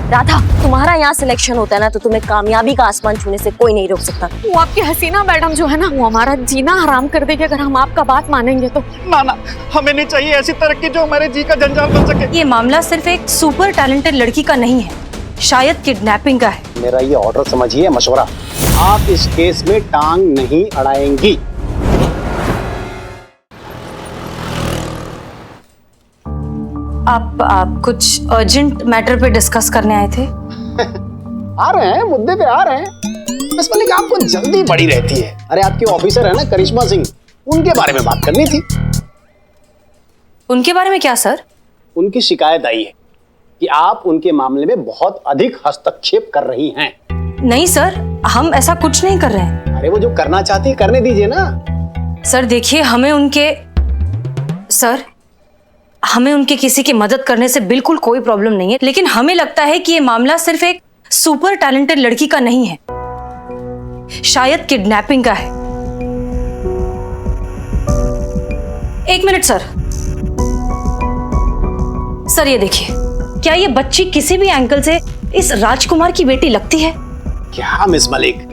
राधा, तुम्हारा यहाँ सिलेक्शन होता है ना तो तुम्हें कामयाबी का आसमान छूने से कोई नहीं रोक सकता। वो आपकी हसीना मैडम जो है ना, वो हमारा जीना हराम कर देगी अगर हम आपका बात मानेंगे तो। ना ना, हमें नहीं चाहिए ऐसी तरक्की जो हमारे जी का जंजाल बन सके। ये मामला सिर्फ एक सुपर टैलेंटेड लड़की का नहीं है, शायद किडनैपिंग का है। मेरा ये ऑर्डर समझिए मशवरा, आप इस केस में टांग नहीं अड़ाएंगी। आप कुछ अर्जेंट मैटर पे डिस्कस करने आए थे? आ रहे हैं, मुद्दे पे आ रहे हैं। बस मलिक, आपको जल्दी बड़ी रहती है। अरे आपकी ऑफिसर है ना करिश्मा सिंह, उनके बारे में बात करनी थी। उनके बारे में क्या सर? उनकी शिकायत आई है कि आप उनके मामले में बहुत अधिक हस्तक्षेप कर रही हैं। नहीं सर, हम ऐसा कुछ नहीं कर रहे हैं। अरे वो जो करना चाहती है करने दीजिए ना। सर देखिए, हमें उनके किसी की मदद करने से बिल्कुल कोई प्रॉब्लम नहीं है, लेकिन हमें लगता है कि ये मामला सिर्फ एक सुपर टैलेंटेड लड़की का नहीं है, शायद किडनैपिंग का है। एक मिनट सर ये देखिए, क्या ये बच्ची किसी भी एंगल से इस राजकुमार की बेटी लगती है? क्या मिस मलिक,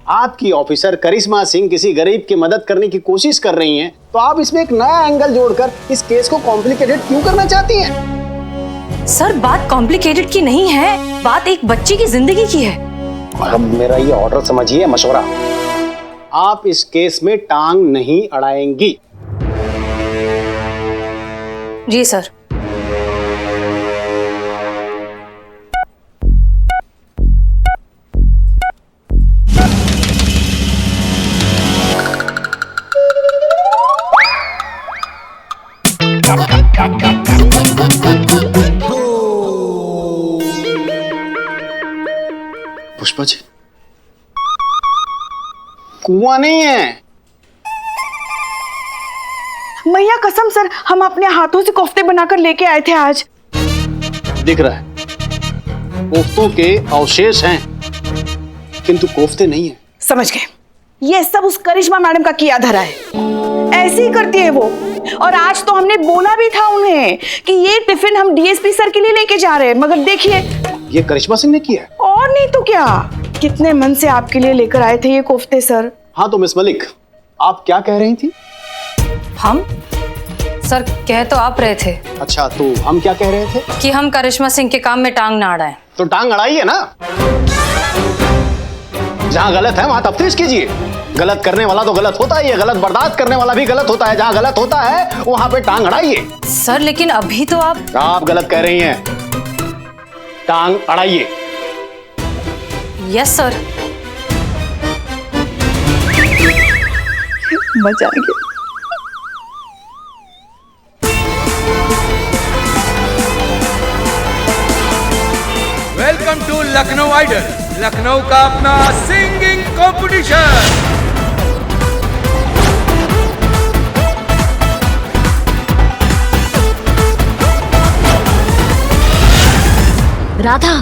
आपकी ऑफिसर करिश्मा सिंह किसी गरीब की मदद करने की कोशिश कर रही हैं, तो आप इसमें एक नया एंगल जोड़कर इस केस को कॉम्प्लिकेटेड क्यों करना चाहती हैं? सर बात कॉम्प्लिकेटेड की नहीं है, बात एक बच्ची की जिंदगी की है। अब मेरा ये ऑर्डर समझिए मशवरा, आप इस केस में टांग नहीं अड़ाएंगी। जी सर। पुष्पा जी, कुआं नहीं है। मैया कसम सर, हम अपने हाथों से कोफ्ते बनाकर लेके आए थे आज। दिख रहा है कोफ्तों के अवशेष हैं, किंतु कोफ्ते नहीं है। समझ गए, ये सब उस करिश्मा मैडम का किया धरा है। ऐसे ही करती है वो। और आज तो हमने बोला भी था उन्हें कि ये टिफिन हम डीएसपी सर के लिए लेके जा रहे हैं, मगर देखिए ये करिश्मा सिंह ने किया है। और नहीं तो क्या, कितने मन से आपके लिए लेकर आए थे ये कोफ्ते सर। हाँ तो मिस मलिक, आप क्या कह रही थी? हम सर कह तो आप रहे थे। अच्छा, तो हम क्या कह रहे थे? कि हम करिश्मा सिंह के काम में टांग ना अड़ाएं। तो टांग अड़ाइए ना, जहां गलत है वहां तफ्तीश कीजिए। गलत करने वाला तो गलत होता ही है, गलत बर्दाश्त करने वाला भी गलत होता है। जहां गलत होता है वहां पे टांग अड़ाइए। सर लेकिन अभी तो आप गलत कह रही हैं, टांग अड़ाइए। Yes sir. मजा आ गया। Welcome to Lucknow idol, Lucknow का अपना सिंगिंग कंपटीशन। राधा,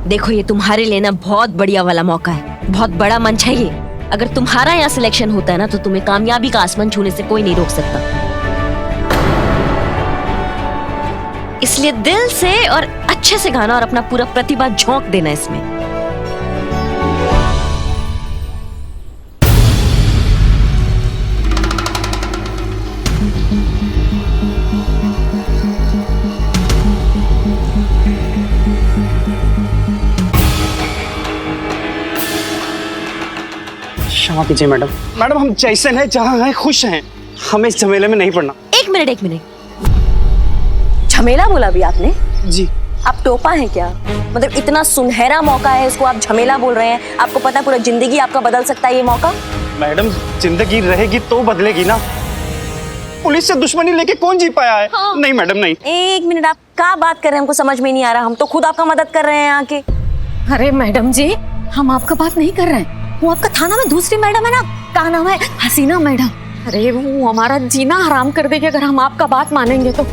देखो ये तुम्हारे लिए ना बहुत बढ़िया वाला मौका है, बहुत बड़ा मंच है ये। अगर तुम्हारा यहाँ सिलेक्शन होता है ना तो तुम्हें कामयाबी का आसमान छूने से कोई नहीं रोक सकता। इसलिए दिल से और अच्छे से गाना और अपना पूरा प्रतिभा झोंक देना इसमें। क्षमा कीजिए मैडम। मैडम हम जैसे हैं जहाँ हैं खुश हैं, हमें इस झमेले में नहीं पड़ना। एक मिनट, झमेला बोला भी आपने? जी। आप टोपा हैं क्या? मतलब इतना सुनहरा मौका है, इसको आप झमेला बोल रहे हैं? आपको पता है पूरा जिंदगी आपका बदल सकता है ये मौका। मैडम जिंदगी रहेगी तो बदलेगी ना, पुलिस से दुश्मनी लेके कौन जी पाया है? हाँ। नहीं मैडम नहीं। एक मिनट, आप क्या बात कर रहे हैं? हमको समझ में नहीं आ रहा, हम तो खुद आपका मदद कर रहे हैं आके। अरे मैडम जी, हम आपका बात नहीं कर रहे हैं, वो आपका थाना में दूसरी मैडम है ना, क्या नाम है, हसीना मैडम। अरे वो हमारा जीना हराम कर देगी अगर हम आपका बात मानेंगे तो।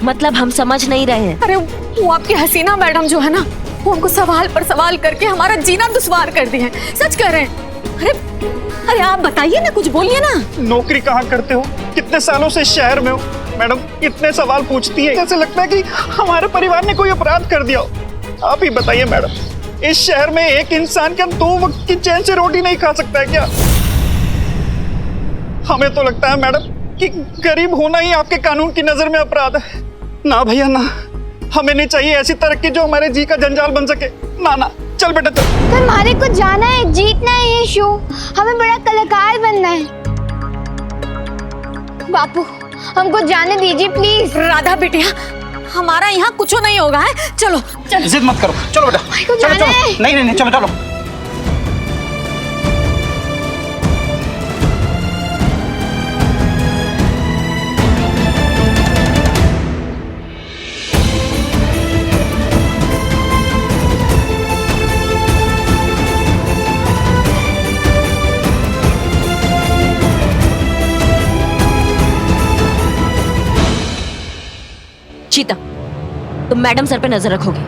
मतलब हम समझ नहीं रहे हैं। अरे वो आपकी हसीना मैडम जो है ना, वो हमको सवाल पर सवाल करके हमारा जीना दुश्वार कर दिए हैं। सच कह रहे हैं। अरे आप बताइए ना, कुछ बोलिए ना। नौकरी कहाँ करते हो, कितने सालों से शहर में हो? मैडम इतने सवाल पूछती है, जैसे लगता है कि हमारे परिवार ने कोई अपराध कर दिया हो। आप ही बताइए मैडम, इस शहर में एक इंसान क्या 2 वक्त की चैन से रोटी नहीं खा सकता है क्या? हमें तो लगता है मैडम कि गरीब होना ही आपके कानून की नजर में अपराध है। ना भैया ना, हमें नहीं चाहिए ऐसी तरक्की जो हमारे जी का जंजाल बन सके। ना ना, चल बेटा चल। पर हमारे को जाना है, जीतना है ये शो, हमें बड़ा कलाकार बनना है। बापू हमको जाने दीजिए प्लीज। राधा बेटिया, हमारा यहाँ कुछ नहीं होगा है। चलो चलो, जिद मत करो, चलो बेटा को चलो जाना चलो। है। नहीं नहीं नहीं, चलो चलो। चीता, तुम मैडम सर पे नजर रखोगे?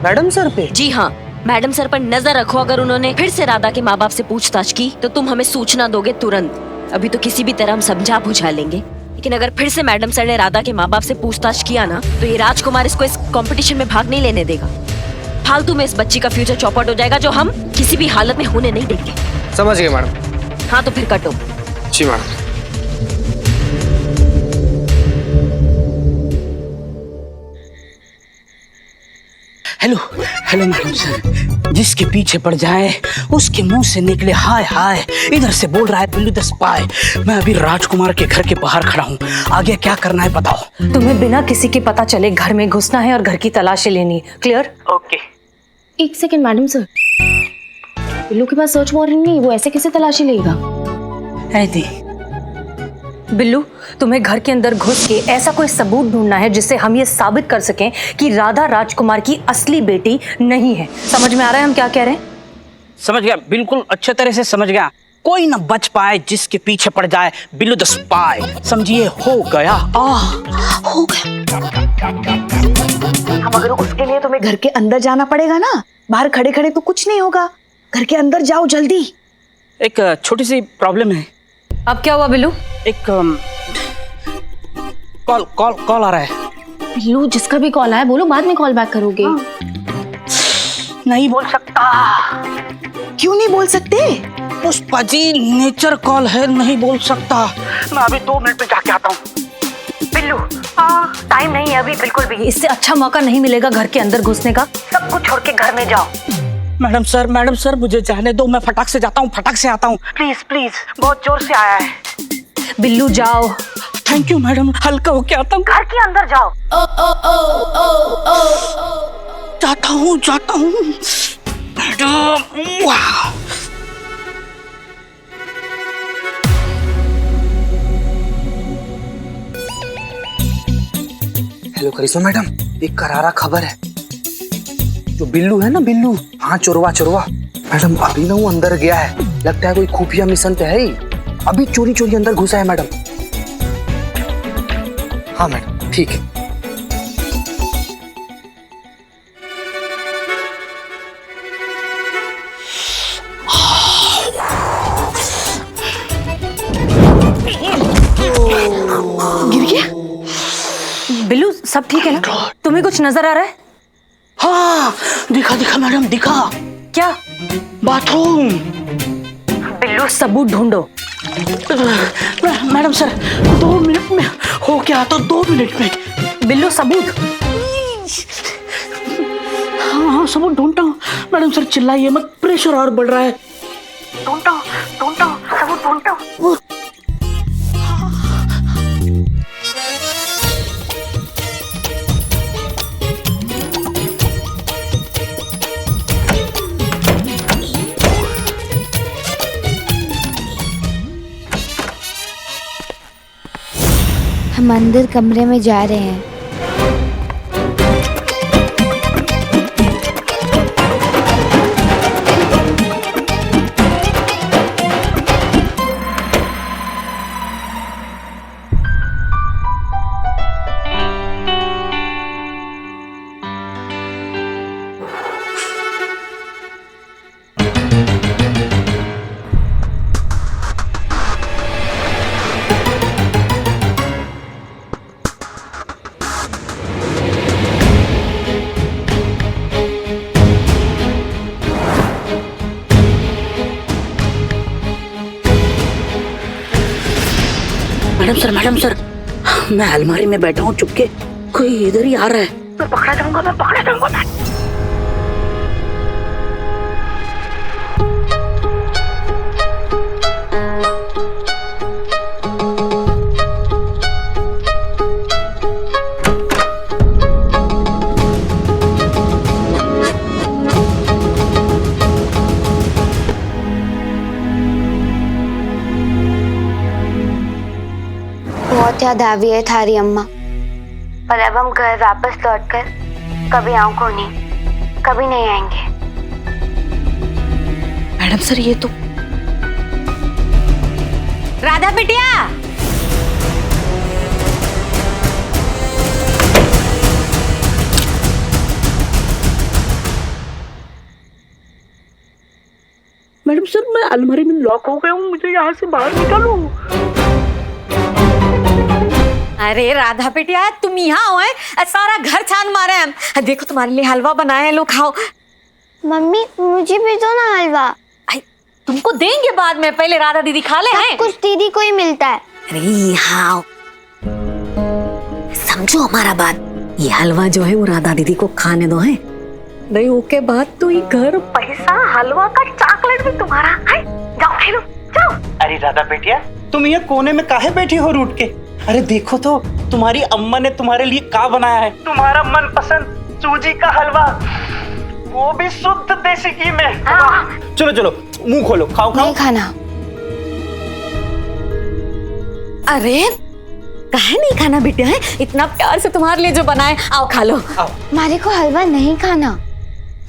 मैडम सर पे? जी हाँ, मैडम सर पर नजर रखो। अगर उन्होंने फिर से राधा के माँ बाप से पूछताछ की तो तुम हमें सूचना दोगे तुरंत। अभी तो किसी भी तरह हम समझा बुझा लेंगे, लेकिन अगर फिर से मैडम सर ने राधा के माँ बाप से पूछताछ किया ना तो ये राजकुमार इसको इस कंपटीशन में भाग नहीं लेने देगा। फालतू में इस बच्ची का फ्यूचर चौपट हो जाएगा, जो हम किसी भी हालत में होने नहीं देंगे। समझ गए मैडम। हाँ तो फिर कटो। जी madam. Hello hello madam sir, जिसके पीछे पड़ जाए उसके मुंह से निकले हाय हाय। इधर से बोल रहा है बिल्लू द स्पाई। मैं अभी राजकुमार के घर के बाहर खड़ा हूँ, आगे क्या करना है बताओ। तुम्हें बिना किसी के पता चले घर में घुसना है और घर की तलाशी लेनी है। क्लियर? ओके। एक सेकंड मैडम सर, बिल्लू के पास सर्च वारंट नहीं, वो ऐसे कैसे तलाशी लेगा? ऐदी बिल्लू, तुम्हें घर के अंदर घुस के ऐसा कोई सबूत ढूंढना है जिससे हम ये साबित कर सकें कि राधा राजकुमार की असली बेटी नहीं है। समझ में आ रहा है हम क्या कह रहे हैं? समझ गया, बिल्कुल अच्छे तरह से समझ गया। कोई न बच पाए जिसके पीछे पड़ जाए बिल्लू द स्पाई। समझिए, हो गया। हो गया। अब अगर उसके लिए तुम्हें घर के अंदर जाना पड़ेगा ना, बाहर खड़े खड़े तो कुछ नहीं होगा। घर के अंदर जाओ जल्दी। एक छोटी सी प्रॉब्लम है। अब क्या हुआ बिल्लू? एक कॉल आ रहा है। बिल्लू, जिसका भी कॉल आया बोलो बाद में कॉल बैक करोगे। नहीं बोल सकता। क्यों नहीं बोल सकते? पुष्पा जी, नेचर कॉल है, नहीं बोल सकता। मैं अभी 2 मिनट में जाके आता हूँ। बिल्लू, टाइम नहीं है अभी बिल्कुल भी। इससे अच्छा मौका नहीं मिलेगा घर के अंदर घुसने का। सब कुछ छोड़ के घर में जाओ। मैडम सर मुझे जाने दो, मैं फटाक से जाता हूँ, फटाक से आता हूँ। प्लीज प्लीज, बहुत जोर से आया है। बिल्लू जाओ। थैंक यू मैडम, हल्का होके आता हूँ। घर के अंदर जाओ। जाता हूँ मैडम। वाह, हेलो करिश्मा मैडम, एक करारा खबर है। जो बिल्लू है ना, बिल्लू, हाँ चोरवा मैडम, अभी ना वो अंदर गया है। लगता है कोई खुफिया मिशन पे है ही। अभी चोरी अंदर घुसा है मैडम। हाँ मैडम, ठीक है। गिर गया? बिल्लू, सब ठीक है ना? तुम्हें कुछ नजर आ रहा है? हाँ दिखा मैडम, दिखा। क्या? बाथरूम। बिल्लू, सबूत ढूंढो। मैडम सर, 2 मिनट में हो क्या? तो 2 मिनट में। बिल्लू, सबूत। हाँ सबूत ढूंढता हूँ। मैडम सर चिल्लाइए मत, प्रेशर और बढ़ रहा है। ढूंढता हूँ, सबूत ढूंढता हूँ। हम अंदर कमरे में जा रहे हैं। मैडम सर, मैं अलमारी में बैठा हूँ चुपके, कोई इधर ही आ रहा है, मैं पकड़ा जाऊंगा मैं। बहुत याद आ रही है थारी अम्मा, पर अब हम घर वापस लौटकर कभी आंखों नहीं, कभी नहीं आएंगे। मैडम सर ये तो राधा बिटिया, मैडम सर, मैं अलमारी में लॉक हो गया हूँ, मुझे यहाँ से बाहर निकालो। अरे राधा बेटिया, तुम यहाँ हो? सारा घर छान मारे हम। देखो तुम्हारे लिए हलवा बनाया है, लो खाओ। मम्मी मुझे भी दो ना हलवा। तुमको देंगे बाद में, पहले राधा दीदी खा ले। सब कुछ दीदी को ही मिलता है। अरे यहाँ समझो हमारा बात, ये हलवा जो है वो राधा दीदी को खाने दो है, नहीं ओके बाद तो ये घर, पैसा, हलवा का चॉकलेट भी तुम्हारा है। जाओ खेलो जाओ। अरे राधा बेटिया, तुम ये कोने में काहे बैठी हो रूठ के? अरे देखो तो तुम्हारी अम्मा ने तुम्हारे लिए क्या बनाया है, तुम्हारा मनपसंद सूजी का हलवा, वो भी शुद्ध देसी घी में। चलो चलो मुंह खोलो, खाओ खाओ। नहीं खाना। अरे काहे नहीं खाना बेटा, है इतना प्यार से तुम्हारे लिए जो बनाए, आओ खा लो। हमारे को हलवा नहीं खाना,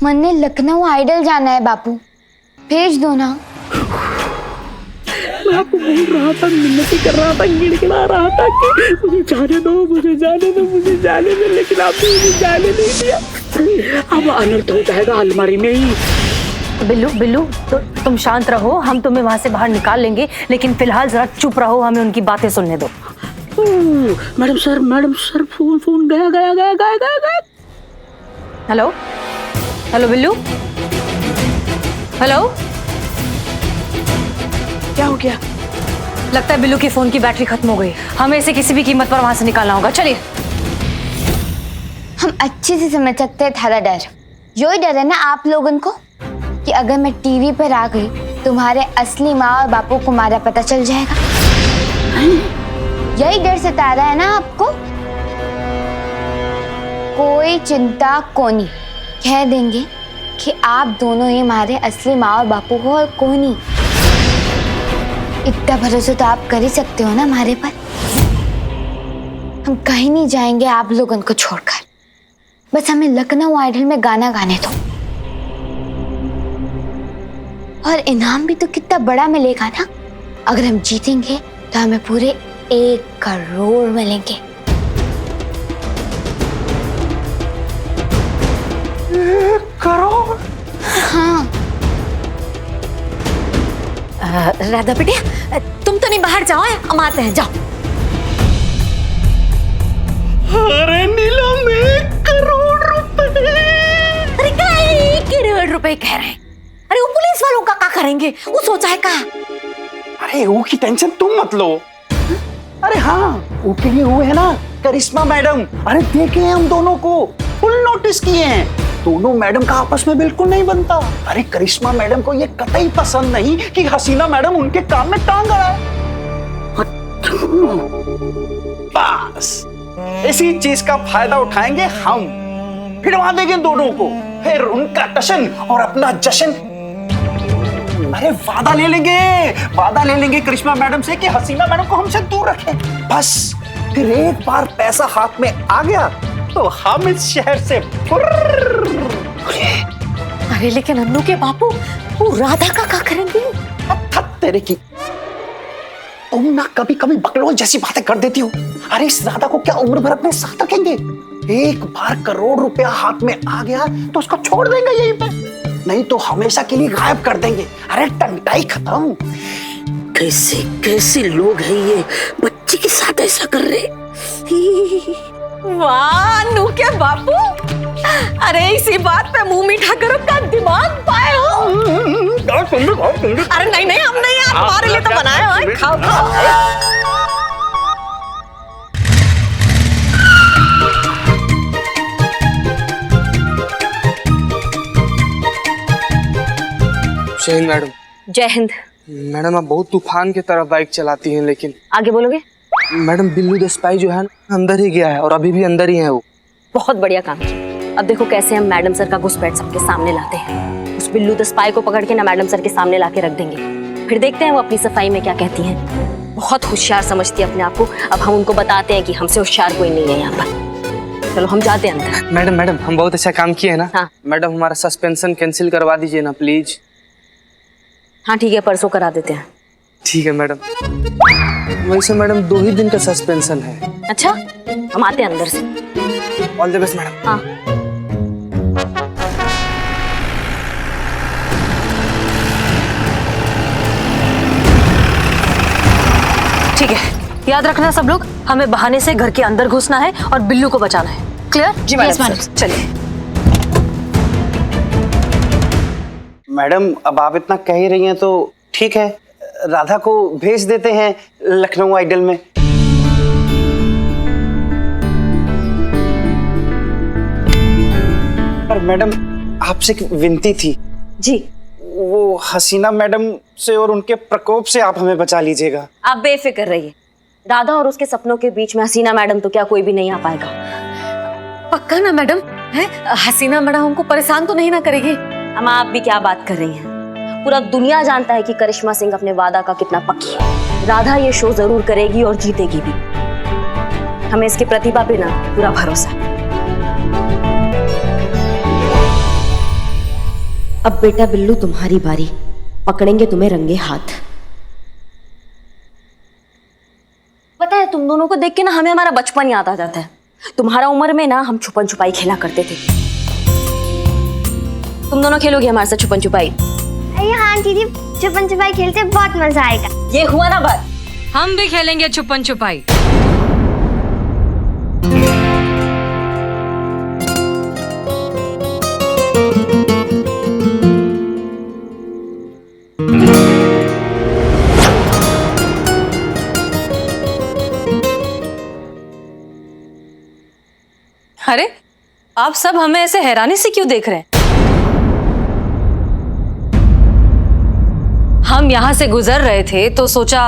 मन ने लखनऊ आइडल जाना है बापू, भेज दो ना। मैं आपको बोल रहा था, मिन्नतें कर रहा था, गिड़गिड़ा रहा था कि मुझे जाने दो, मुझे जाने दो, मुझे जाने दो, लेकिन आपने मुझे जाने नहीं दिया। अब अनर्थ हो जाएगा अलमारी में ही। बिल्लू तो तुम शांत रहो, हम तुम्हें वहां से बाहर निकाल लेंगे, लेकिन फिलहाल जरा चुप रहो, हमें उनकी बातें सुनने दो। मैडम सर, फोन गया। Hello Billu, hello. क्या हो गया? लगता है बिल्लू की फोन की बैटरी खत्म हो गई, हमें इसे किसी भी कीमत पर वहां से निकालना होगा। चलिए। हम अच्छे से समझ सकते हैं थारा डर, यही डर है ना आप लोगों को कि अगर मैं टीवी पर आ गई तुम्हारे असली माँ और बापू को मारा पता चल जाएगा। यही डर सता रहा है ना आपको? कोई चिंता कोनी, कह देंगे कि आप दोनों ही हमारे असली माँ और बापू हो, और कोई नहीं। इतना भरोसा तो आप कर ही सकते हो ना हमारे पर। हम कहीं नहीं जाएंगे आप लोगों को छोड़कर, बस हमें लखनऊ आइडल में गाना गाने दो, और इनाम भी तो कितना बड़ा मिलेगा ना। अगर हम जीतेंगे तो हमें पूरे 1 करोड़ मिलेंगे। 1 करोड़? हाँ। राधा बेटिया, तुम तो नहीं बाहर जाओ, हम आते हैं, जाओ। अरे नीलम, 1 करोड़ रुपए! अरे क्या 1 करोड़ रुपए कह रहे हैं? अरे वो पुलिस वालों का क्या करेंगे, वो सोचा है का? अरे वो की टेंशन तुम मत लो। अरे हाँ, वो के लिए वो है ना करिश्मा मैडम, अरे देखे हैं हम दोनों को, फुल नोटिस किए हैं। दोनों मैडम का आपस में बिल्कुल नहीं बनता। अरे करिश्मा मैडम को ये कतई पसंद नहीं कि हसीना मैडम उनके काम में टांग अड़ाए। बस इसी चीज का फायदा उठाएंगे हम, फिरवा देंगे दोनों को, फिर उनका टशन और अपना जश्न। अरे वादा ले लेंगे करिश्मा मैडम से कि हसीना मैडम को हमसे दूर रखें। बस फिर एक बार पैसा हाथ में आ गया तो हम इस शहर से अरे लेकिन अन्नू के बापू, वो राधा का क्या करेंगे? तेरे की तुम ना कभी कभी बकलोल जैसी बातें कर देती हो। अरे इस राधा को क्या उम्र भर अपने साथ रखेंगे? एक बार 1 करोड़ रुपया हाथ में आ गया तो उसको छोड़ देंगे यहीं पे, नहीं तो हमेशा के लिए गायब कर देंगे। अरे टंटाई खत्म। कैसे कैसे लोग हैं ये, बच्चे के साथ ऐसा कर रहे। वाह अन्नू के बापू, अरे इसी बात पे मुंह मीठा करो, क्या दिमाग पाए हो। अरे नहीं हम नहीं यार, तुम्हारे लिए तो बनाया है, खाओ। जय हिंद मैडम। जय हिंद। मैडम आप बहुत तूफान की तरह बाइक चलाती हैं, लेकिन आगे बोलोगे? मैडम बिल्लू द स्पाई जो है ना अंदर ही गया है और अभी भी अंदर ही है वो। बहुत बढ़िया काम किया। अब देखो कैसे हम मैडम सर का घुसपैठ सबके सामने लाते हैं। उस बिल्लू द स्पाई को पकड़ के ना मैडम सर के सामने लाके रख देंगे, फिर देखते हैं वो अपनी सफाई में क्या कहती हैं। बहुत होशियार समझती है अपने आप को। अब हम उनको बताते हैं कि हमसे होशियार कोई नहीं है यहाँ पर। चलो हम जाते हैं अंदर। मैडम हम बहुत अच्छा काम किए हैं ना। हाँ। मैडम हमारा सस्पेंशन कैंसिल करवा दीजिए ना प्लीज। हाँ ठीक है, परसों करा देते हैं। ठीक है मैडम। वैसे मैडम 2 ही दिन का सस्पेंशन है। अच्छा, हम आते हैं अंदर से। All the best madam. हाँ। ठीक है, याद रखना सब लोग, हमें बहाने से घर के अंदर घुसना है और बिल्लू को बचाना है। क्लियर? जी मैडम। चलिए। मैडम अब आप इतना कह ही रही हैं तो ठीक है, राधा को भेज देते हैं लखनऊ आइडल में। पर मैडम आपसे एक विनती थी। जी। वो हसीना मैडम से और उनके प्रकोप से आप हमें बचा लीजिएगा। आप बेफिक्र रहिए, राधा और उसके सपनों के बीच में हसीना मैडम तो क्या कोई भी नहीं आ पाएगा। पक्का ना मैडम? है हसीना मैडम हमको परेशान तो नहीं ना करेगी? अम्मा आप भी क्या बात कर रही हैं? पूरा दुनिया जानता है कि करिश्मा सिंह अपने वादा का कितना पक्की है। राधा ये शो जरूर करेगी और जीतेगी भी। हमें इसकी प्रतिभा पे ना पूरा भरोसा है। अब बेटा बिल्लू तुम्हारी बारी, पकड़ेंगे तुम्हें रंगे हाथ। पता है तुम दोनों को देख के ना हमें हमारा बचपन याद आ जाता है। तुम्हारा उम्र में ना हम छुपन छुपाई खेला करते थे। तुम दोनों खेलोगे हमारे साथ छुपन छुपाई? अरे हाँ दीदी, छुपन छुपाई खेलते बहुत मजा आएगा। ये हुआ ना बात। हम भी खेलेंगे छुपन छुपाई। अरे आप सब हमें ऐसे हैरानी से क्यों देख रहे हैं? हम यहाँ से गुजर रहे थे तो सोचा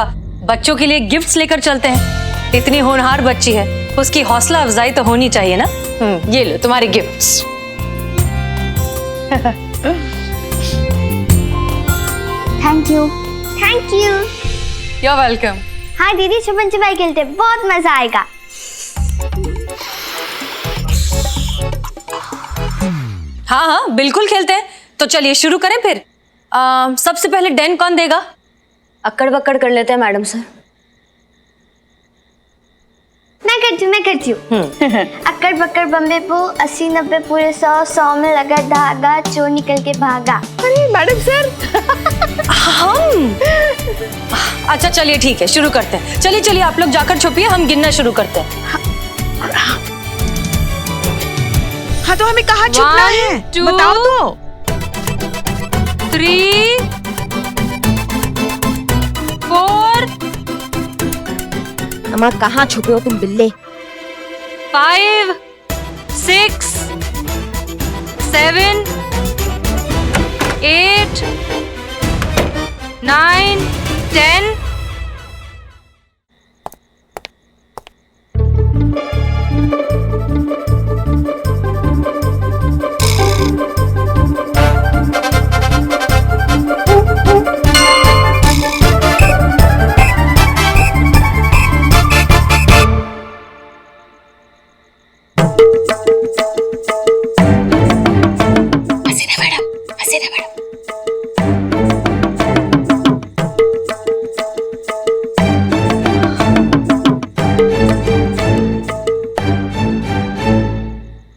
बच्चों के लिए गिफ्ट्स लेकर चलते हैं। इतनी होनहार बच्ची है, उसकी हौसला अफजाई तो होनी चाहिए ना। ये लो तुम्हारे gifts. Thank you. Thank you. You are welcome. हाँ दीदी, छुपन छुपाई खेलते बहुत मजा आएगा। हाँ हाँ बिल्कुल खेलते हैं। तो चलिए शुरू करें फिर। सबसे पहले डेन कौन देगा? अक्कड़ बक्कड़ कर लेते हैं मैडम सर। मैं करती हूँ। अक्कड़ बक्कड़ बम्बे पो 80 90 पूरे 100 में लगा धागा, चोर निकल के भागा। अरे मैडम सर। हम अच्छा चलिए ठीक है, शुरू करते हैं। चलिए आप लोग जाकर छुपिए, हम गिनना शुरू करते हैं। हाँ तो हमें कहाँ छुपना है? बताओ तो। 3 4 अम्मा कहाँ छुपे हो तुम बिल्ले? 5 6 7 8 9 10।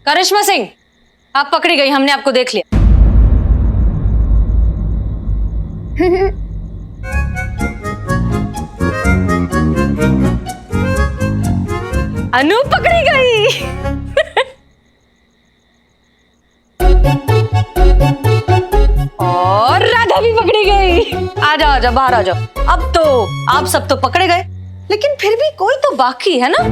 करिश्मा सिंह, आप पकड़ी गई, हमने आपको देख लिया। अनु पकड़ी गई। और राधा भी पकड़ी गई। आ जाओ बाहर आ जाओ। अब तो आप सब तो पकड़े गए, लेकिन फिर भी कोई तो बाकी है ना।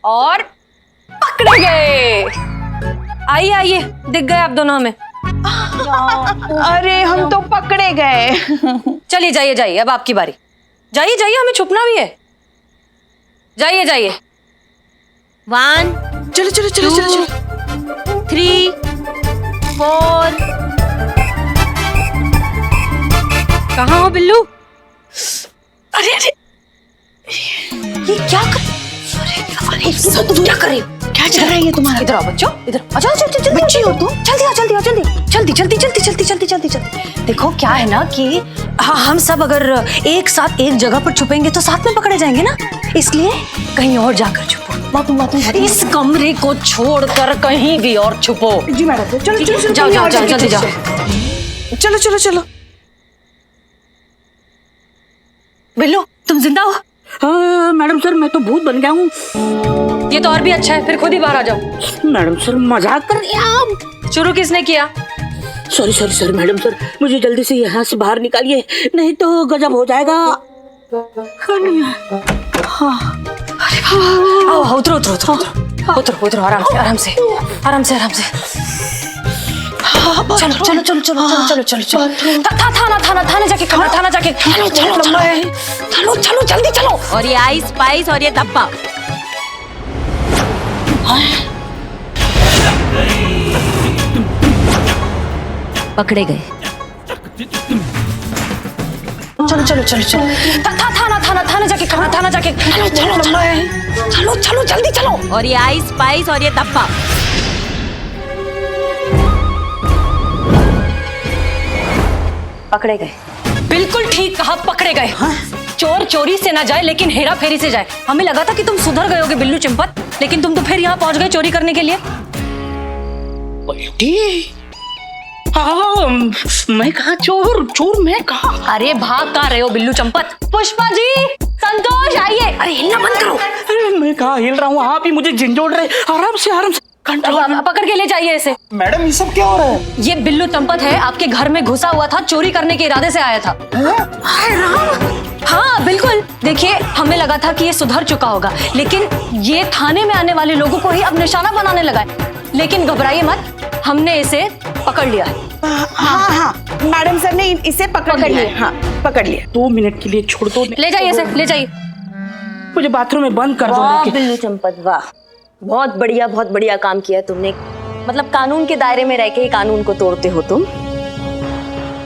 और पकड़े गए। आइए आइए, दिख गए आप दोनों हमें। अरे हम तो पकड़े गए। चलिए जाइए जाइए, अब आपकी बारी। जाइए जाइए, हमें छुपना भी है। जाइए जाइए। 1 चलो चलो चलो चलो चलो। 3 4। कहाँ हो बिल्लू? अरे अरे ये क्या कर तुम क्या कर रही हो? क्या चल रहा है ये तुम्हारा? इधर आओ बच्चों, इधर आ जाओ। जल्दी बच्ची हो तुम? जल्दी आओ, जल्दी आओ, जल्दी जल्दी जल्दी जल्दी जल्दी जल्दी जल्दी जल्दी। देखो क्या है ना कि हम सब अगर एक साथ एक जगह पर छुपेंगे तो साथ में पकड़े जाएंगे ना, इसलिए कहीं और जाकर छुपो। इस कमरे को छोड़कर कहीं भी और छुपो। जी मैडम। चलो चलो चलो, जाओ जाओ जाओ, जल्दी जाओ। चलो चलो चलो। बिल्लू तुम जिंदा हो? हाँ, मैडम सर मैं तो भूत बन गया हूँ। ये तो और भी अच्छा है, फिर खुद ही बाहर आ जाओ। मैडम सर मजाक कर रही हैं आप। शुरू किसने किया? Sorry sorry sorry madam sir, मुझे जल्दी से यहाँ से बाहर निकालिए, नहीं तो गजब हो जाएगा। आओ उतरो उतरो उतरो उतरो उतरो, आराम से आराम से आराम से आराम से। चलो चलो चलो चलो चलो चलो चलो। थाना जाके खबर, थाना जाके। चलो चलो चलो चलो जल्दी चलो। और ये आइस स्पाइस और ये धब्बा। पकड़े गए। चलो चलो चलो चलो। थाना जाके खबर, थाना जाके। चलो चलो चलो चलो जल्दी चलो। और ये आइस स्पाइस और ये धब्बा। पकड़े गए। बिल्कुल ठीक कहा, पकड़े गए। चोर चोरी से ना जाए लेकिन हेरा फेरी से जाए। हमें लगा था कि तुम सुधर गए होगे बिल्लू चिंपत, लेकिन तुम तो फिर यहाँ पहुंच गए चोरी करने के लिए। हाँ, मैं कहा चोर चोर मैं कहा। अरे भाग कहाँ रहे हो बिल्लू चंपत? पुष्पा जी, संतोष आइए। अरे हिलना बंद करो। अरे मैं कहा हिल रहा हूँ, आप ही मुझे झिंझोड़ रहे। आराम से कंट्रोल। पकड़ के ले जाइए इसे। मैडम ये सब क्या हो रहा है? ये बिल्लू चंपत है, आपके घर में घुसा हुआ था, चोरी करने के इरादे से आया था। हाँ बिल्कुल। देखिए हमें लगा था कि ये सुधर चुका होगा, लेकिन ये थाने में आने वाले लोगों को ही अब निशाना बनाने लगा है। लेकिन घबराइए मत, हमने इसे पकड़ लिया है। हाँ हाँ मैडम सर ने इसे पकड़ लिया। हाँ पकड़ लिया। 2 मिनट के लिए छोड़ दो। ले जाइए इसे, ले जाइए। मुझे बाथरूम में बंद कर वाह दो। बिल्लू चंपत वाह, बहुत बढ़िया काम किया तुमने। मतलब कानून के दायरे में रह के ही कानून को तोड़ते हो तुम।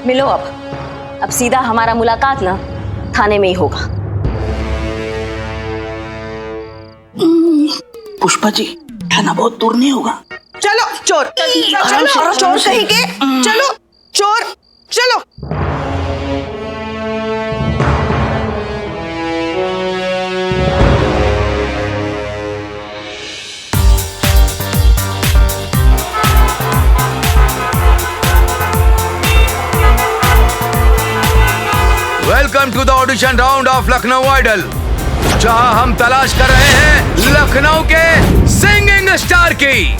मिलो अब सीधा हमारा मुलाकात ना थाने में ही होगा। पुष्पा जी थाना बहुत दूर नहीं होगा। चलो चोर, चलो चोर सही के। चलो चोर चलो। Welcome to the audition round of Lucknow idol, जहां हम तलाश कर रहे हैं लखनऊ के सिंगिंग स्टार की।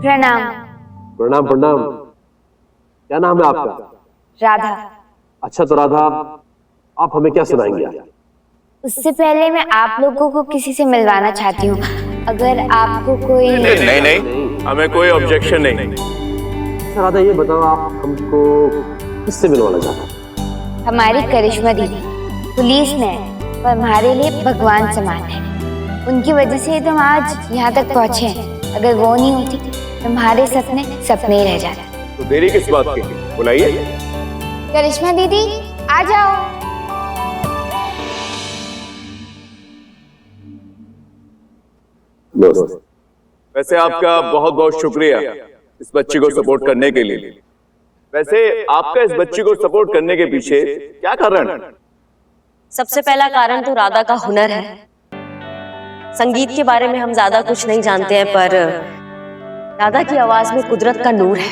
प्रणाम। प्रणाम प्रणाम। क्या नाम है आपका? राधा। अच्छा तो राधा, आप हमें क्या सुनाएंगे? उससे पहले मैं आप लोगों को किसी से मिलवाना चाहती हूँ। अगर आपको कोई नहीं, हमें कोई ऑब्जेक्शन नहीं। अच्छा राधा ये बताओ, आप हमको किससे मिलवाना चाहते हैं? हमारी करिश्मा दीदी पुलिस में और हमारे लिए भगवान समान है। उनकी वजह से तो हम आज यहाँ तक पहुँचे हैं। अगर वो नहीं होती तो हमारे सपने सपने ही रह जाते। तो देरी किस बात की? बुलाइए। करिश्मा दीदी आ जाओ। वैसे आपका बहुत बहुत शुक्रिया इस बच्ची को सपोर्ट करने के लिए। वैसे आपका इस बच्ची को सपोर्ट करने के पीछे क्या कारण है? सबसे पहला कारण तो राधा का हुनर है। संगीत के बारे में हम ज्यादा कुछ नहीं जानते हैं, पर राधा की आवाज में कुदरत का नूर है।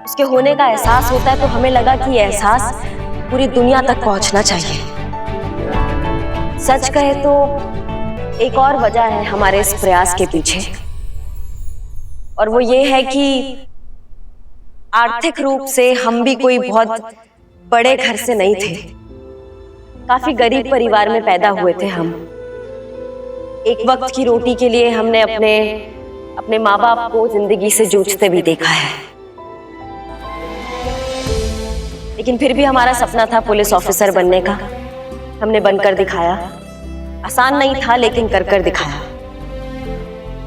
उसके होने का एहसास होता है तो हमें लगा कि यह एहसास पूरी दुनिया तक पहुंचना चाहिए। सच कहे तो एक और वजह है हमारे इस प्रयास के पीछे। और वो ये है कि आर्थिक रूप से हम भी कोई बहुत बड़े घर से नहीं थे। काफी गरीब परिवार में पैदा हुए थे हम। एक वक्त की रोटी के लिए हमने अपने माँ बाप को जिंदगी से जूझते भी देखा है, लेकिन फिर भी हमारा सपना था पुलिस ऑफिसर बनने का। हमने बनकर दिखाया। आसान नहीं था, लेकिन कर दिखाया।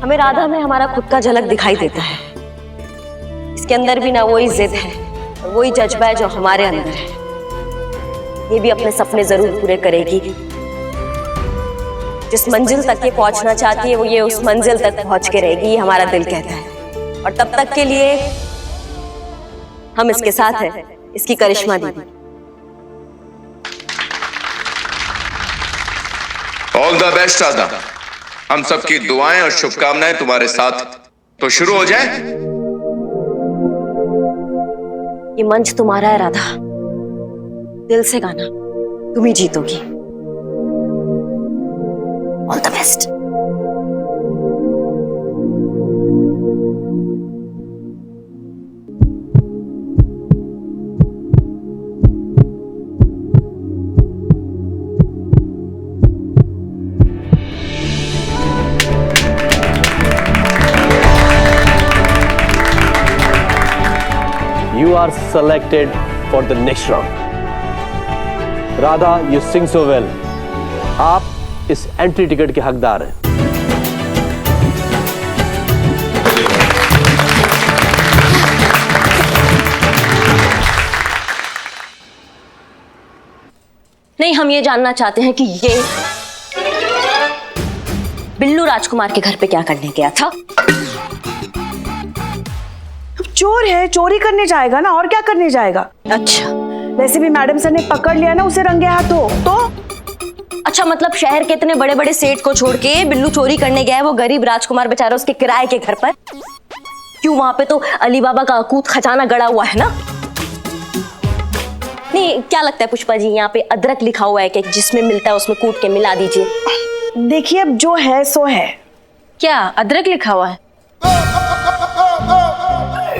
हमें राधा में हमारा खुद का झलक दिखाई देता है। इसके अंदर भी ना वही जिद है, वही जज्बा है जो हमारे अंदर है। ये भी अपने सपने जरूर पूरे करेगी। जिस मंजिल तक ये पहुंचना चाहती है, वो ये उस मंजिल तक पहुंच के रहेगी, ये हमारा दिल कहता है। और तब तक के लिए हम इसके साथ हैं, इसकी करिश्मा दीदी। All the best Radha. हम सबकी दुआएं और शुभकामनाएं तुम्हारे साथ। तो शुरू हो जाए। ये मंच तुम्हारा है राधा, दिल से गाना, तुम ही जीतोगी। All the best. You are selected for the next round. Radha, you sing so well. आप इस एंट्री टिकट के हकदार हैं। नहीं, हम ये जानना चाहते हैं कि ये बिल्लू राजकुमार के घर पे क्या करने गया था। चोर है, चोरी करने जाएगा ना, और क्या करने जाएगा। अच्छा, वैसे भी मैडम सर ने पकड़ लिया ना उसे रंगे हाथों। तो अच्छा, मतलब शहर के इतने बड़े बड़े सेठ को छोड़ के बिल्लू चोरी करने गया है, वो गरीब राजकुमार बेचारा उसके किराए के घर पर। क्यों, वहां पे तो अली बाबा का अकूत खजाना गड़ा हुआ है ना। नहीं, क्या लगता है पुष्पा जी, यहाँ पे अदरक लिखा हुआ है कि जिसमें मिलता है उसमें कूट के मिला दीजिए। देखिए, अब जो है सो है। क्या अदरक लिखा हुआ है?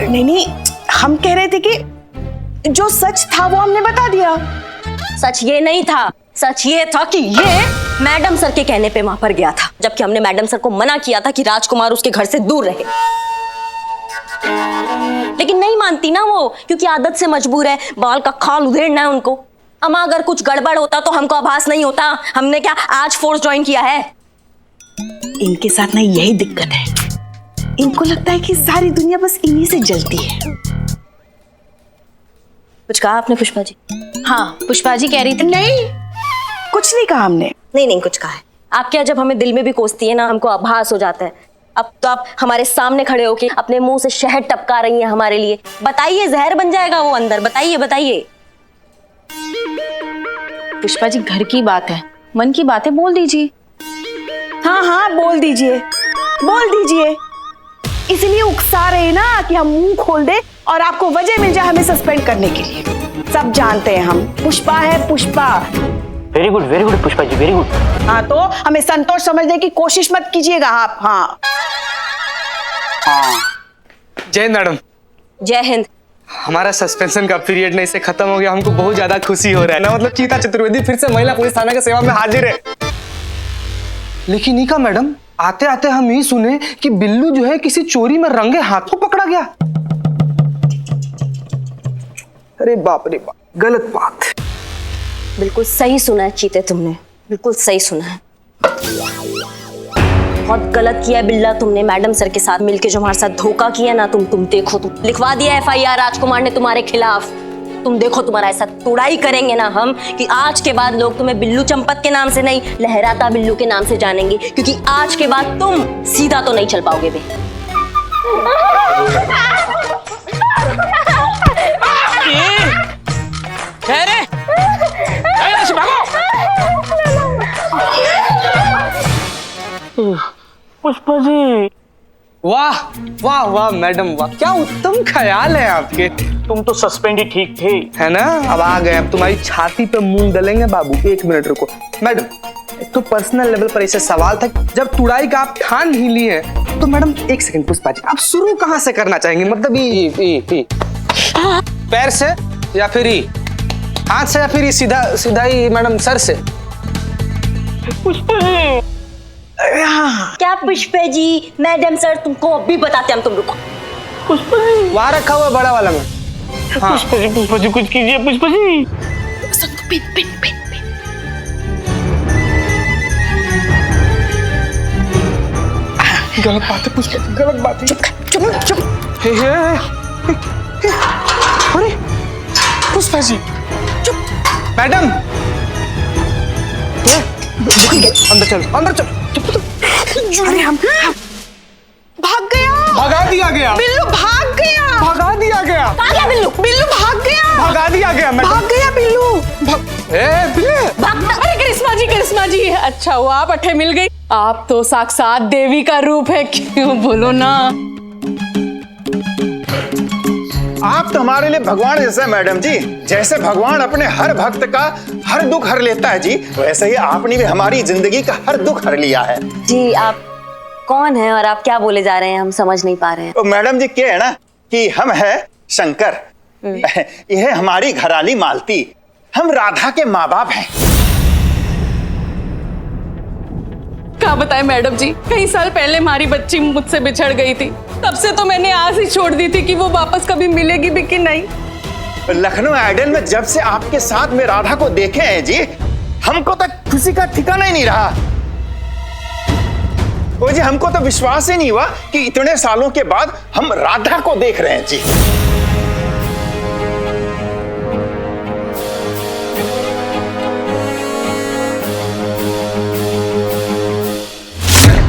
नहीं, हम कह रहे थे कि जो सच था वो हमने बता दिया। सच ये नहीं था, सच ये था कि ये मैडम सर के कहने पे वहां पर गया था, जबकि हमने मैडम सर को मना किया था कि राजकुमार उसके घर से दूर रहे। लेकिन नहीं मानती ना वो, क्योंकि आदत से मजबूर है, बाल का खाल उधेड़ना है उनको। अमा अगर कुछ गड़बड़ होता तो हमको आभास नहीं होता। हमने क्या आज फोर्स ज्वाइन किया है। इनके साथ ना यही दिक्कत है, इनको लगता है कि सारी दुनिया बस इन्हीं से जलती है। कुछ कहा आपने पुष्पा जी? हाँ, पुष्पा जी कह रही थी। नहीं, कुछ नहीं कहा हमने। नहीं, कुछ कहा है। आप क्या, जब हमें दिल में भी कोसती है ना, हमको आभास हो जाता है। अब तो आप हमारे सामने खड़े होके अपने मुंह से शहद टपका रही हैं हमारे लिए। बताइए, जहर बन जाएगा वो अंदर। बताइए। पुष्पा जी, घर की बात है, मन की बातें बोल दीजिए। हाँ, बोल दीजिए। इसलिए उकसा रहे ना कि हम मुंह खोल दे और आपको वजह मिल जाए हमें सस्पेंड करने के लिए। सब जानते हैं हम, पुष्पा है Pushpa. Very good Pushpa ji, very good. हाँ, तो हमें संतोष समझने की कोशिश मत कीजिएगा आप। हाँ। जय मैडम। जय हिंद। हमारा सस्पेंशन का पीरियड नहीं से खत्म हो गया, हमको बहुत ज्यादा खुशी हो रहा है ना। मतलब चीता चतुर्वेदी फिर से महिला पुलिस थाना की सेवा में हाजिर है। लेकिन नीका मैडम, आते आते हम ये सुने कि बिल्लू जो है किसी चोरी में रंगे हाथों पकड़ा गया। अरे बाप रे बाप, गलत बात। बिल्कुल सही सुना है चीते, तुमने बिल्कुल सही सुना है। बहुत गलत किया है बिल्ला तुमने, मैडम सर के साथ मिलके जो हमारे साथ धोखा किया ना। तुम देखो, तुम लिखवा दिया FIR राजकुमार ने तुम्हारे खिलाफ। तुम देखो, तुम्हारा ऐसा तुड़ाई करेंगे ना हम कि आज के बाद लोग तुम्हें बिल्लू चंपत के नाम से नहीं, लहराता बिल्लू के नाम से जानेंगे। क्योंकि आज के बाद तुम सीधा तो नहीं चल पाओगे बे। पुष्पा जी, वाह वाह वाह मैडम, वाह, क्या उत्तम ख्याल है आपके। तुम तो सस्पेंड ही ठीक थे, है ना। अब आ गए, अब तुम्हारी छाती पे मूंग डलेंगे बाबू। 1 मिनट रुको मैडम, एक तो पर्सनल लेवल पर ऐसे सवाल था, जब तुड़ाई का आप ठान ही लिए तो मैडम एक सेकंड पुष्पा जी, आप शुरू कहाँ से करना चाहेंगे? मतलब ये पैर से या फिर ये हाथ से या फिर ये सीधा सीधा ही मैडम सर से? क्या पुष्पे जी? मैडम सर तुमको अभी बताते हम, तुम रुको। वहाँ रखा हुआ बड़ा वाला में। हाँ। पुष्पा जी कुछ कीजिए पुष्पा जी। गलत बात है पुष्पा, गलत बात है। चुप। अरे पुष्पा जी चुप। मैडम अंदर चलो, अंदर चलो। अरे हम भाग गया, भगा दिया गया। बिल्लू भाग गया, भगा दिया गया। कहाँ गया बिल्लू? बिल्लू भाग गया, भगा दिया गया। भाग गया बिल्लू। अरे करिश्मा जी अच्छा हुआ आप अठे मिल गई। आप तो साक्षात देवी का रूप है, क्यों बोलो ना। आप तो हमारे लिए भगवान जैसे मैडम जी। जैसे भगवान अपने हर भक्त का हर दुख हर लेता है जी, वैसे ही आपने भी हमारी जिंदगी का हर दुख हर लिया है जी। आप कौन है और आप क्या बोले जा रहे हैं, हम समझ नहीं पा रहे हैं। तो मैडम जी क्या है ना कि हम है शंकर, यह हमारी घराली मालती, हम राधा के माँ बाप हैं। क्या बताएं मैडम जी, कई साल पहले हमारी बच्ची मुझसे बिछड़ गई थी, तब से तो मैंने आस ही छोड़ दी थी कि वो वापस कभी मिलेगी भी कि नहीं। लखनऊ आइडल में जब से आपके साथ में राधा को देखे हैं जी, हमको तो किसी का ठिकाना ही नहीं रहा। वो जी हमको तो विश्वास ही नहीं हुआ कि इतने सालों के बाद हम राधा को देख रहे हैं जी।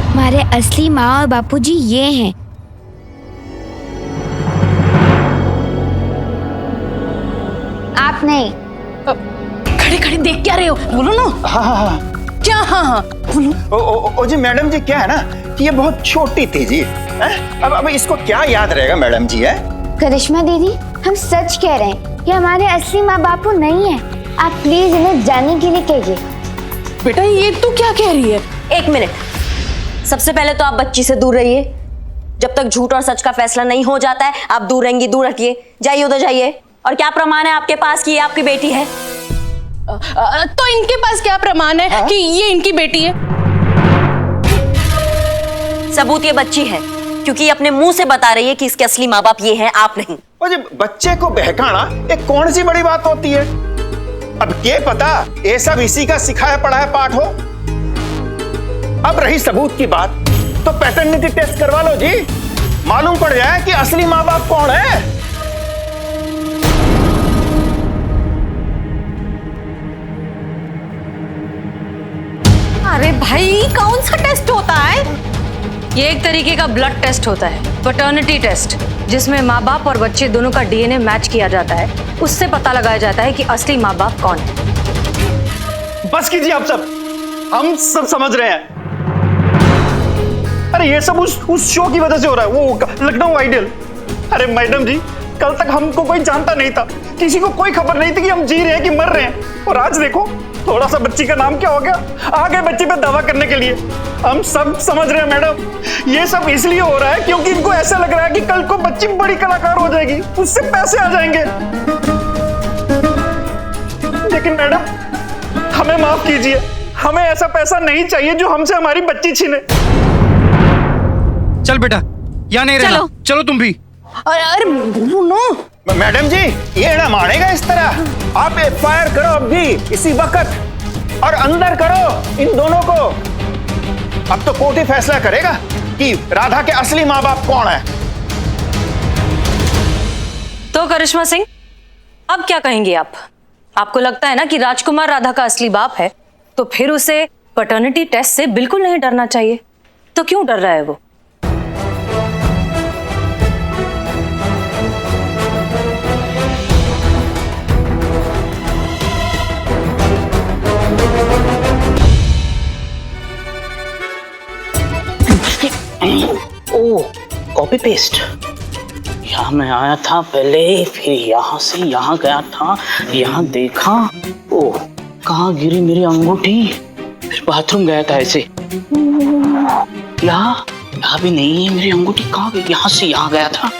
हमारे असली माँ और बापूजी ये हैं। आप नहीं। खड़े खड़े देख क्या रहे हो, बोलो ना। हाँ। क्या? हाँ बोलो। ओ जी मैडम जी क्या है ना कि ये बहुत छोटी थी जी, अब इसको क्या याद रहेगा मैडम जी? है करिश्मा दीदी, हम सच कह रहे हैं, ये हमारे असली माँ बापू नहीं है। आप प्लीज इन्हें जाने के लिए कहिए। बेटा ये तू क्या कह रही है? एक मिनट, सबसे पहले तो आप बच्ची से दूर रहिए। जब तक झूठ और सच का फैसला नहीं हो जाता है, आप दूर रहेंगी, दूर हटिए। जाइए उधर जाइए। और क्या प्रमाण है आपके पास कि ये आपकी बेटी है? तो इनके पास क्या प्रमाण है कि ये इनकी बेटी है? सबूत ये बच्ची है, क्योंकि ये अपने मुंह से बता रही है कि इसके असली माँ बाप ये हैं, आप नहीं। वो जी बच्चे को बहकाना एक कौन सी बड़ी बात होती है? अब क्या पता ये सब इसी का सिखाया पढ़ाया पाठ हो। अब रही सबूत की बात, तो पैटर्निटी टेस्ट करवा लो जी, मालूम पड़ जाए कि असली माँ बाप कौन है। अरे भाई कौन सा टेस्ट होता है? ये एक तरीके का ब्लड टेस्ट होता है, पैटर्निटी टेस्ट, जिसमें माँ बाप और बच्चे दोनों का डीएनए मैच किया जाता है। उससे पता लगाया जाता है कि असली माँ बाप कौन है। बस कीजिए आप सब, हम सब समझ रहे हैं। अरे ये सब उस शो की वजह से हो रहा है, वो लखनऊ आइडल। अरे मैडम जी, कल तक हमको कोई जानता नहीं था, किसी को कोई खबर नहीं थी कि हम जी रहे हैं कि मर रहे हैं। और आज देखो थोड़ा सा बच्ची का नाम क्या हो गया, आ गए बच्ची पे दावा करने के लिए। हम सब समझ रहे हैं मैडम, ये सब इसलिए हो रहा है क्योंकि इनको ऐसा लग रहा है कि कल को बच्ची बड़ी कलाकार हो जाएगी, उससे पैसे आ जाएंगे। लेकिन मैडम हमें माफ कीजिए, हमें ऐसा पैसा नहीं चाहिए जो हमसे हमारी बच्ची छीने। चल बेटा, यहाँ नहीं रहना, चलो तुम भी। अरे बोलो ना। मैडम जी ये ना मानेगा इस तरह, आप एफआईआर करो अब भी इसी वक्त, और अंदर करो इन दोनों को। अब तो कोर्ट ही फैसला करेगा कि राधा के असली माँ बाप कौन है। तो करिश्मा सिंह, अब क्या कहेंगे आप? आपको लगता है ना कि राजकुमार राधा का असली बाप है, तो फिर उसे पैटर्निटी टेस्ट से बिल्कुल नहीं डरना चाहिए। तो क्यों डर रहा है वो? ओ कॉपी पेस्ट। यहाँ मैं आया था पहले, फिर यहाँ से यहाँ गया था, यहाँ देखा, ओ कहाँ गिरी मेरी अंगूठी, फिर बाथरूम गया था ऐसे, यहाँ यहाँ भी नहीं है। मेरी अंगूठी कहाँ गई? यहाँ से यहाँ गया था।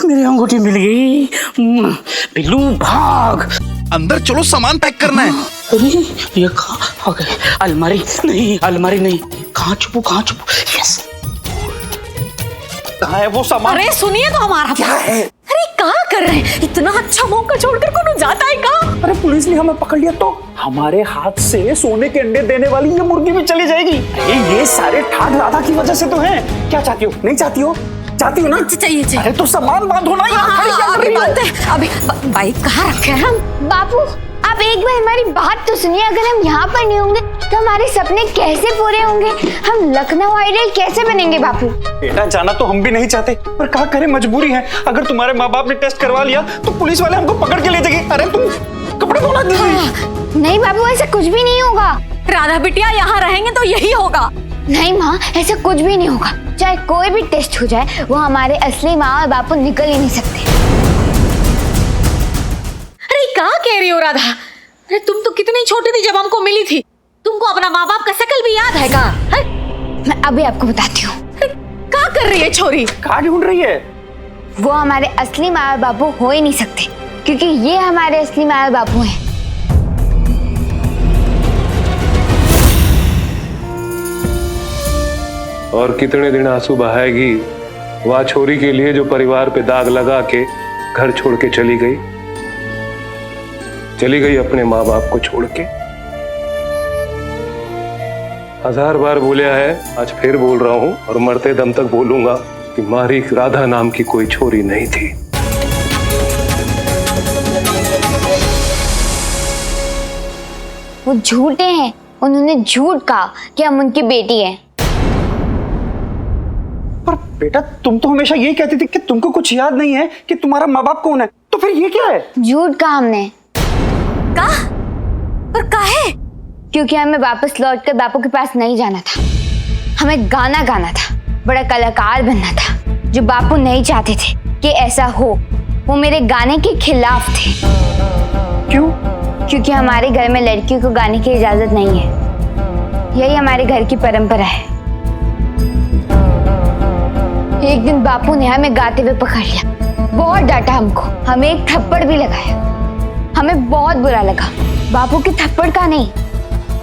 मेरी अंगूठी मिल गई। बिल्लू भाग, अंदर चलो, सामान पैक करना है। अरे ये कहाँ आ गए? अलमारी नहीं, अलमारी नहीं। कहाँ छुपू, कहाँ छुपू? यस, कहाँ है वो सामान? अरे सुनिए तो हमारा क्या है? अरे कहाँ कर रहे हैं? इतना अच्छा मौका छोड़कर कौन जाता है कहाँ? अरे पुलिस ने हमें पकड़ लिया तो हमारे हाथ से सोने के अंडे देने वाली ये मुर्गी भी चली जाएगी। अरे ये सारे ठाग राधा की वजह से तो हैं। क्या चाहती हो? नहीं चाहती हो? चाहती हो ना? चाहिए चाहिए। अरे तो सामान बांधो ना, यहाँ खड़ी क्या कर रही हो? अभी बाइक कहाँ रखे हैं हम? बापू आप एक बार हमारी बात तो सुनिए। अगर हम यहाँ पर नहीं होंगे तो हमारे सपने कैसे पूरे होंगे? हम लखनऊ आइडल कैसे बनेंगे बापू? बेटा जाना तो हम भी नहीं चाहते, पर क्या करें, मजबूरी है। अगर तुम्हारे माँ बाप ने टेस्ट करवा लिया तो पुलिस वाले हमको पकड़ के ले जाएंगे। अरे तुम कपड़े धोना दीजिए। नहीं बाबू, ऐसा कुछ भी नहीं होगा। राधा बिटिया यहाँ रहेंगे तो यही होगा। नहीं माँ, ऐसा कुछ भी नहीं होगा। चाहे कोई भी टेस्ट हो जाए, वो हमारे असली माँ और बापू निकल ही नहीं सकते। अरे कहाँ कह रही हो राधा? अरे तुम तो कितनी छोटी थी जब हमको मिली थी। तुमको अपना माँ बाप का शकल भी याद है का? मैं अभी आपको बताती हूँ। क्या कर रही है छोरी? कहाँ ढूंढ रही है? वो हमारे असली माँ और बापू हो ही नहीं सकते, क्योंकि ये हमारे असली माँ और बापू हैं। और कितने दिन आंसू बहाएगी वह छोरी के लिए जो परिवार पे दाग लगा के घर छोड़ के चली गई अपने माँ बाप को छोड़ के। 1000 बार बोलिया है, आज फिर बोल रहा हूं और मरते दम तक बोलूंगा कि मारी राधा नाम की कोई छोरी नहीं थी। वो झूठे हैं। उन्होंने झूठ कहा कि हम उनकी बेटी हैं। पर बेटा तुम तो हमेशा यही कहती थी कि तुमको कुछ याद नहीं है कि तुम्हारा माँ बाप कौन है, तो फिर ये क्या है? झूठ कहा हमने। कहा? पर काहे? क्योंकि हमें वापस लौटकर बापू के पास नहीं जाना था। हमें गाना गाना था, बड़ा कलाकार बनना था, जो बापू नहीं चाहते थे कि ऐसा हो। वो मेरे गाने के खिलाफ थे। क्यों? क्योंकि हमारे घर में लड़कियों को गाने की इजाजत नहीं है। यही हमारे घर की परंपरा है। एक दिन बापू ने हमें गाते हुए पकड़ लिया, बहुत डांटा हमको, हमें एक थप्पड़ भी लगाया। हमें बहुत बुरा लगा। बापू के थप्पड़ का नहीं,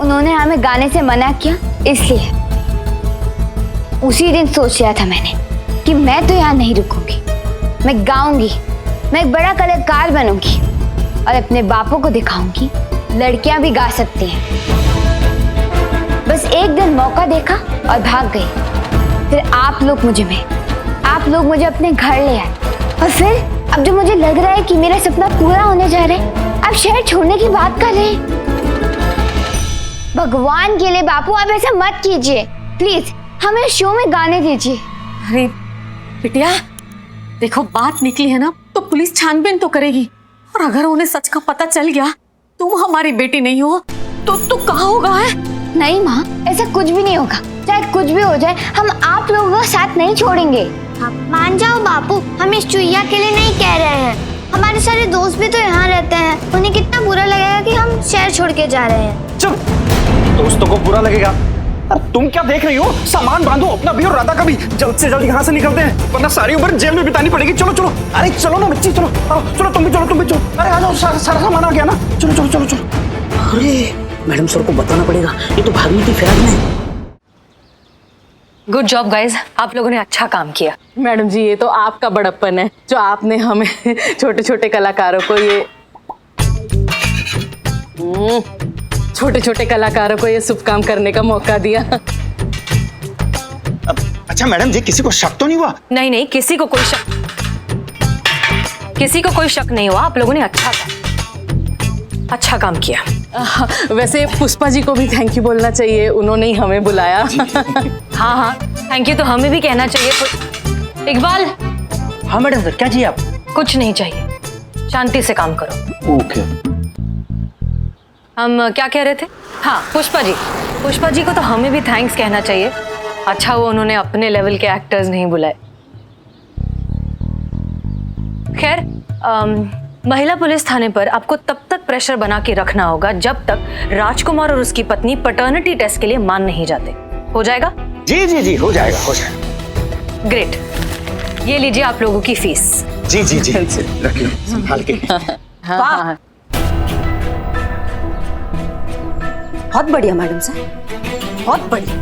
उन्होंने हमें गाने से मना किया, इसलिए उसी दिन सोच लिया था मैंने कि मैं तो यहाँ नहीं रुकूंगी, मैं गाऊंगी, मैं एक बड़ा कलाकार बनूंगी और अपने बापू को दिखाऊंगी लड़कियां भी गा सकती हैं। बस एक दिन मौका देखा और भाग गई। फिर आप लोग मुझे अपने घर ले आए। और फिर अब जो मुझे लग रहा है कि मेरा सपना पूरा होने जा रहा है, आप शहर छोड़ने की बात कर रहे हैं। भगवान के लिए बापू आप ऐसा मत कीजिए, प्लीज हमें शो में गाने दीजिए। अरे बिटिया देखो, बात निकली है ना तो पुलिस छानबीन तो करेगी, और अगर उन्हें सच का पता चल गया तुम हमारी बेटी नहीं हो तो कहाँ होगा है? नहीं माँ, ऐसा कुछ भी नहीं होगा। चाहे कुछ भी हो जाए, हम आप लोगों का साथ नहीं छोड़ेंगे। मान जाओ बापू, हम इस चुईया के लिए नहीं कह रहे हैं। हमारे सारे दोस्त भी तो यहाँ रहते हैं, उन्हें कितना बुरा लगेगा कि हम शहर छोड़ के जा रहे हैं। चुप, दोस्तों को बुरा लगेगा। अरे तुम क्या देख रही हो? सामान बांधो, अपना भी और राधा का भी। जल्द से जल्द यहाँ से निकलते हैं, वरना सारी उम्र जेल में बितानी पड़ेगी। चलो चलो, अरे चलो ना बच्ची, चलो चलो, तुम भी चलो। अरे आ जाओ, सारा सामान आ गया ना। चलो। अरे मैडम सर को बताना पड़ेगा, ये तो भागनी थी फिराक में। गुड जॉब गाइज, आप लोगों ने अच्छा काम किया। मैडम जी ये तो आपका बड़प्पन है जो आपने हमें छोटे छोटे कलाकारों को ये शुभ काम करने का मौका दिया। अच्छा मैडम जी, किसी को शक तो नहीं हुआ? नहीं, किसी को कोई शक नहीं हुआ। आप लोगों ने अच्छा काम किया। वैसे पुष्पा जी को भी थैंक यू बोलना चाहिए, उन्होंने ही हमें बुलाया। हाँ, थैंक यू तो हमें भी कहना चाहिए। इकबाल। हाँ मैडम सर, क्या चाहिए आप? कुछ नहीं चाहिए, शांति से काम करो। ओके। हम क्या कह रहे थे? हाँ, पुष्पा जी को तो हमें भी थैंक्स कहना चाहिए। अच्छा वो उन्होंने अपने लेवल के एक्टर्स नहीं बुलाए। खैर, महिला पुलिस थाने पर आपको तब तक प्रेशर बना के रखना होगा जब तक राजकुमार और उसकी पत्नी पैटर्निटी टेस्ट के लिए मान नहीं जाते। हो जाएगा? जी जी जी, हो जाएगा हो जाएगा। ग्रेट, ये लीजिए आप लोगों की फीस। जी जी जी, रखिए संभाल के। वाह, बहुत बढ़िया मैडम सर, बहुत बढ़िया।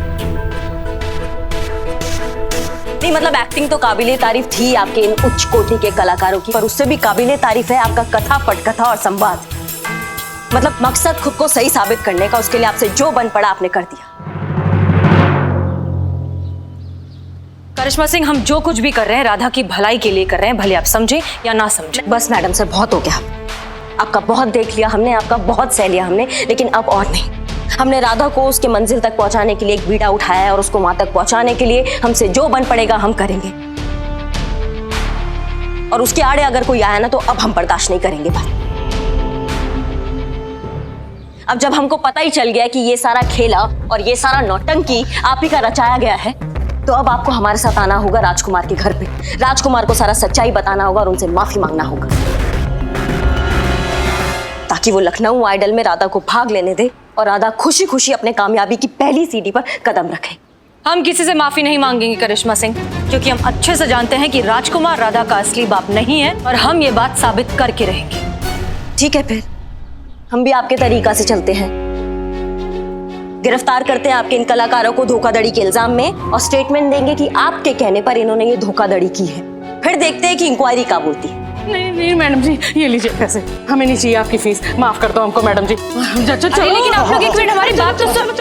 नहीं मतलब एक्टिंग तो काबिले तारीफ थी आपके इन उच्च कोटि के कलाकारों की, पर उससे भी काबिले तारीफ है आपका कथा, पटकथा और संवाद। मतलब मकसद खुद को सही साबित करने का, उसके लिए आपसे जो बन पड़ा आपने कर दिया। करिश्मा सिंह, हम जो कुछ भी कर रहे हैं राधा की भलाई के लिए कर रहे हैं, भले आप समझें या ना समझें। बस मैडम सर, बहुत हो गया। आपका बहुत देख लिया हमने, आपका बहुत सह लिया हमने, लेकिन अब और नहीं। हमने राधा को उसके मंजिल तक पहुंचाने के लिए एक बीड़ा उठाया है और उसको वहां तक पहुंचाने के लिए हमसे जो बन पड़ेगा हम करेंगे। और उसके आड़े अगर कोई आया ना तो अब हम बर्दाश्त नहीं करेंगे भाई। अब जब हमको पता ही चल गया कि ये सारा खेला और ये सारा नौटंकी आप ही का रचाया गया है, तो अब आपको हमारे साथ आना होगा राजकुमार के घर पे। राजकुमार को सारा सच्चाई बताना होगा और उनसे माफी मांगना होगा, ताकि वो लखनऊ आइडल में राधा को भाग लेने दे और राधा खुशी खुशी अपने कामयाबी की पहली सीढ़ी पर कदम रखे। हम किसी से माफी नहीं मांगेंगे करिश्मा सिंह, क्योंकि हम अच्छे से जानते हैं कि राजकुमार राधा का असली बाप नहीं है और हम ये बात साबित करके रहेंगे। ठीक है, फिर हम भी आपके तरीका से चलते हैं, गिरफ्तार करते हैं आपके इन कलाकारों को धोखाधड़ी के इल्जाम में और स्टेटमेंट देंगे कि आपके कहने पर इन्होंने ये धोखाधड़ी की है। फिर देखते हैं कि इंक्वायरी कब होती है। नहीं नहीं मैडम जी, ये लीजिए पैसे, हमें नहीं चाहिए आपकी फीस, माफ कर दो हमको मैडम जी। चलो, लेकिन आप लोग एक मिनट हमारी बात तो सुनो।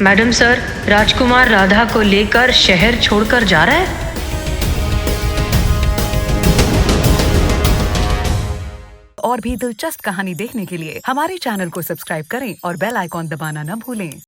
मैडम सर, राजकुमार राधा को लेकर शहर छोड़कर जा रहा है। और भी दिलचस्प कहानी देखने के लिए हमारे चैनल को सब्सक्राइब करें और बेल आइकॉन दबाना न भूलें।